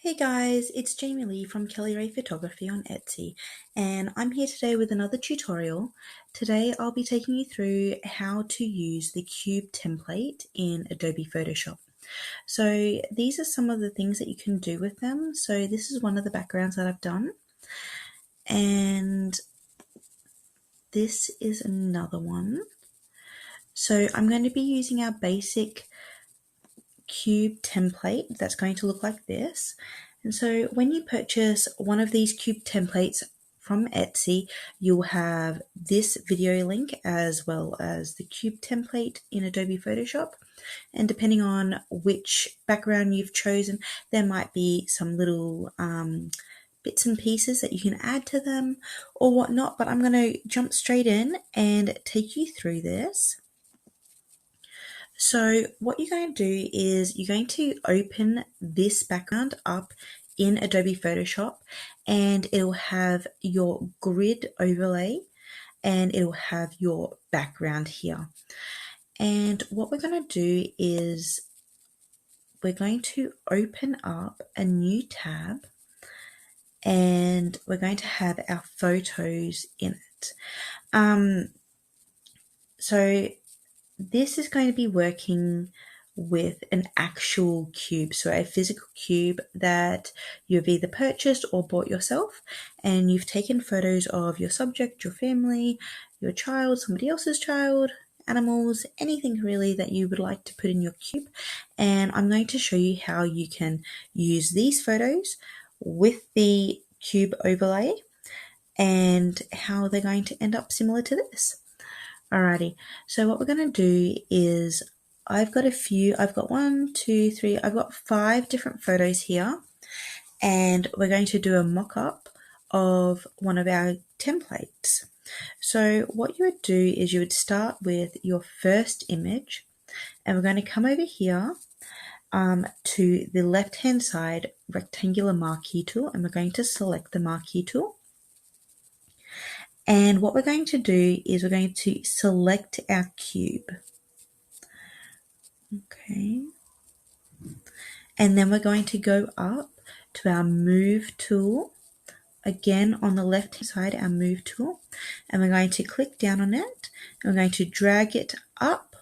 Hey guys, it's Jamie Lee from Kelly Ray Photography on Etsy, and I'm here today with another tutorial. Today I'll be taking you through how to use the cube template in Adobe Photoshop. So these are some of the things that you can do with them. So this is one of the backgrounds that I've done, and this is another one. So I'm going to be using our basic cube template that's going to look like this. And so when you purchase one of these cube templates from Etsy, you'll have this video link as well as the cube template in Adobe Photoshop. And depending on which background you've chosen, there might be some little bits and pieces that you can add to them or whatnot, but I'm going to jump straight in and take you through this. So what you're going to do is you're going to open this background up in Adobe Photoshop, and it'll have your grid overlay and it'll have your background here. And what we're going to do is we're going to open up a new tab and we're going to have our photos in it. So this is going to be working with an actual cube, so a physical cube that you've either purchased or bought yourself, and you've taken photos of your subject, your family, your child, somebody else's child, animals, anything really that you would like to put in your cube. And I'm going to show you how you can use these photos with the cube overlay and how they're going to end up similar to this. Alrighty, so what we're going to do is I've got 5 different photos here, and we're going to do a mock-up of one of our templates. So what you would do is you would start with your first image, and we're going to come over here to the left-hand side rectangular marquee tool, and we're going to select the marquee tool. And what we're going to do is we're going to select our cube. Okay. And then we're going to go up to our move tool. Again, on the left hand side, our move tool. And we're going to click down on it. And we're going to drag it up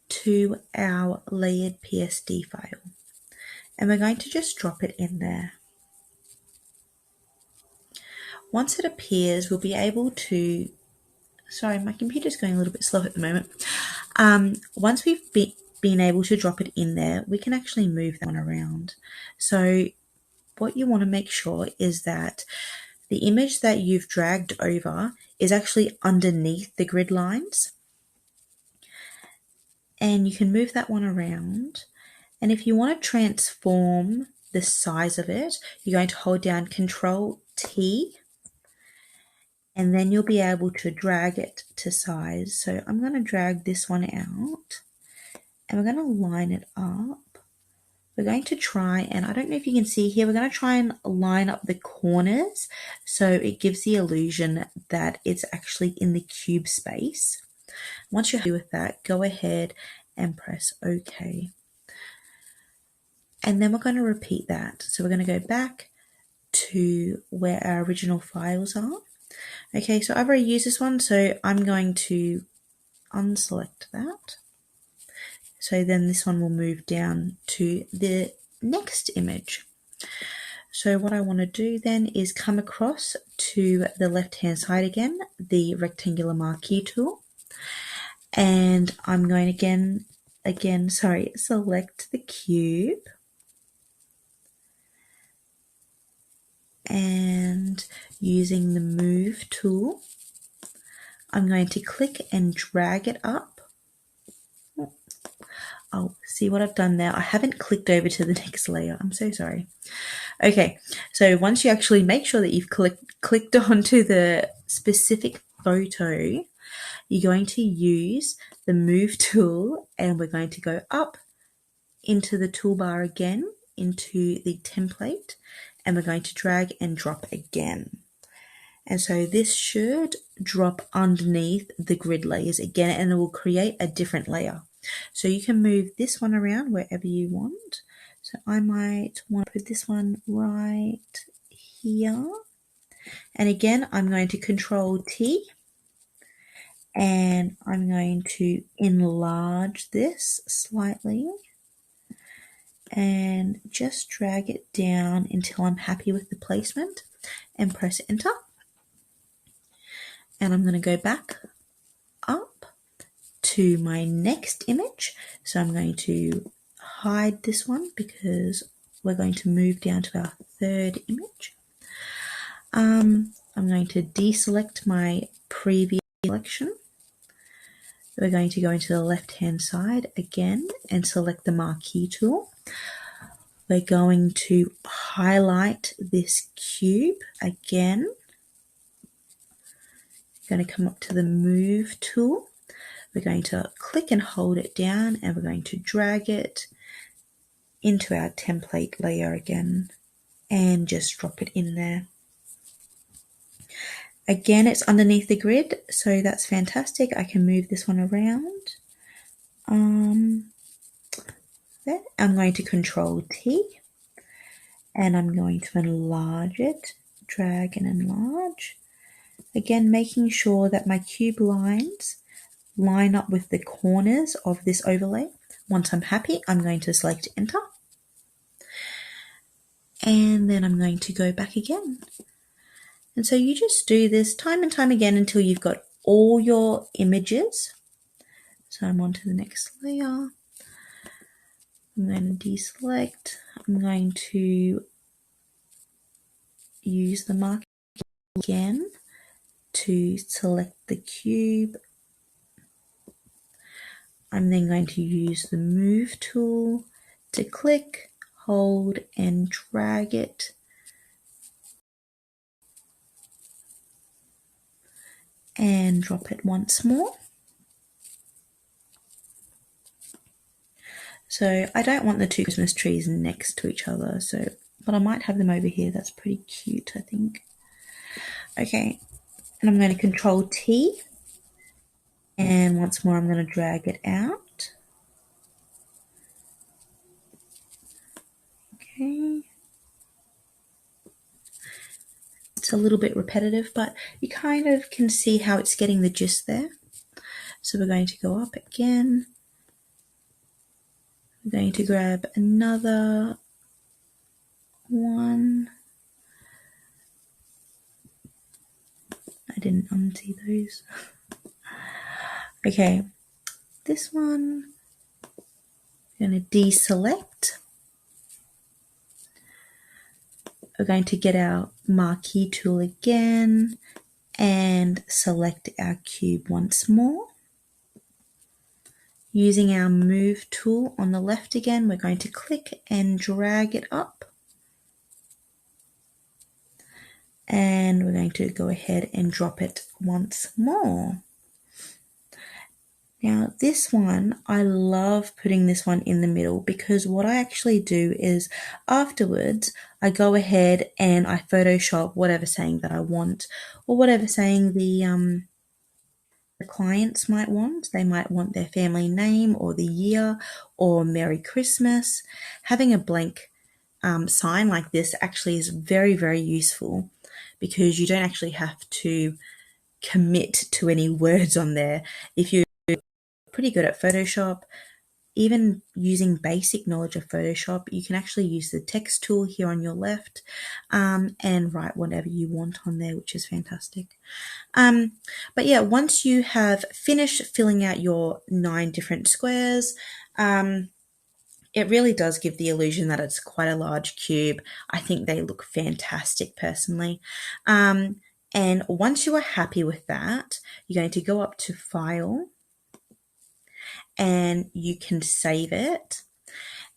to our layered PSD file. And we're going to just drop it in there. Once it appears, we'll be able to, sorry, my computer's going a little bit slow at the moment. Once we've been able to drop it in there, we can actually move that one around. So what you want to make sure is that the image that you've dragged over is actually underneath the grid lines. And you can move that one around. And if you want to transform the size of it, you're going to hold down Control T, and then you'll be able to drag it to size. So I'm going to drag this one out, and we're going to line it up. We're going to try, and I don't know if you can see here, we're going to try and line up the corners so it gives the illusion that it's actually in the cube space. Once you're happy with that, go ahead and press OK. And then we're going to repeat that. So we're going to go back to where our original files are. Okay, so I've already used this one, so I'm going to unselect that. So then this one will move down to the next image. So what I want to do then is come across to the left-hand side again, the rectangular marquee tool. And I'm going select the cube. And using the move tool, I'm going to click and drag it up. Oh, see what I've done there? I haven't clicked over to the next layer. I'm so sorry. Okay, so once you actually make sure that you've clicked onto the specific photo, you're going to use the move tool, and we're going to go up into the toolbar again, into the template, and we're going to drag and drop again. And so this should drop underneath the grid layers again, and it will create a different layer. So you can move this one around wherever you want. So I might want to put this one right here. And again, I'm going to Control T and I'm going to enlarge this slightly and just drag it down until I'm happy with the placement and press enter. And I'm going to go back up to my next image. So I'm going to hide this one because we're going to move down to our third image. I'm going to deselect my previous selection. We're going to go into the left hand side again and select the marquee tool. We're going to highlight this cube again. We're going to come up to the move tool. We're going to click and hold it down and we're going to drag it into our template layer again and just drop it in there. Again, it's underneath the grid, so that's fantastic. I can move this one around. There. I'm going to Control T and I'm going to enlarge it, drag and enlarge. Again, making sure that my cube lines line up with the corners of this overlay. Once I'm happy, I'm going to select enter. And then I'm going to go back again. And so you just do this time and time again until you've got all your images. So I'm on to the next layer. I'm going to deselect. I'm going to use the marker again to select the cube. I'm then going to use the move tool to click, hold and drag it and drop it once more. So I don't want the two Christmas trees next to each other, but I might have them over here. That's pretty cute, I think. Okay, and I'm going to Control T and once more I'm going to drag it out. Okay. It's a little bit repetitive, but you kind of can see how it's getting the gist there. So we're going to go up again. We're going to grab another one. I didn't unsee those. Okay, this one, I'm going to deselect. We're going to get our marquee tool again and select our cube once more. Using our move tool on the left again, we're going to click and drag it up. And we're going to go ahead and drop it once more. Now this one, I love putting this one in the middle because what I actually do is afterwards, I go ahead and I Photoshop whatever saying that I want or whatever saying the clients might want. They might want their family name or the year or Merry Christmas. Having a blank sign like this actually is very, very useful because you don't actually have to commit to any words on there. If you're pretty good at Photoshop, even using basic knowledge of Photoshop, you can actually use the text tool here on your left and write whatever you want on there, which is fantastic. But yeah, once you have finished filling out your 9 different squares, it really does give the illusion that it's quite a large cube. I think they look fantastic personally. And once you are happy with that, you're going to go up to File and you can save it.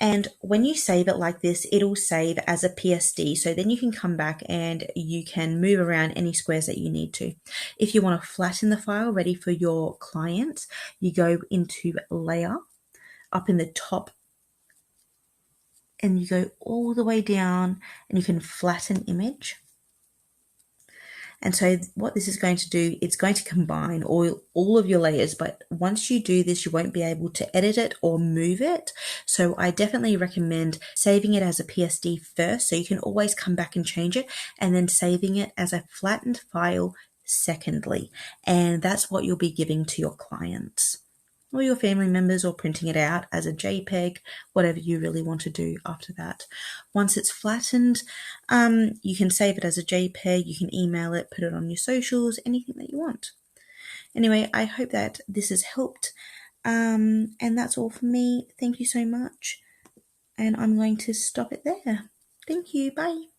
And when you save it like this, it'll save as a PSD. So then you can come back and you can move around any squares that you need to. If you want to flatten the file ready for your clients, you go into Layer up in the top and you go all the way down and you can flatten image. And so what this is going to do, it's going to combine all of your layers, but once you do this, you won't be able to edit it or move it. So I definitely recommend saving it as a PSD first, so you can always come back and change it, and then saving it as a flattened file secondly. And that's what you'll be giving to your clients or your family members, or printing it out as a JPEG, whatever you really want to do after that. Once it's flattened, you can save it as a JPEG, you can email it, put it on your socials, anything that you want. Anyway, I hope that this has helped, and that's all for me. Thank you so much, and I'm going to stop it there. Thank you, bye.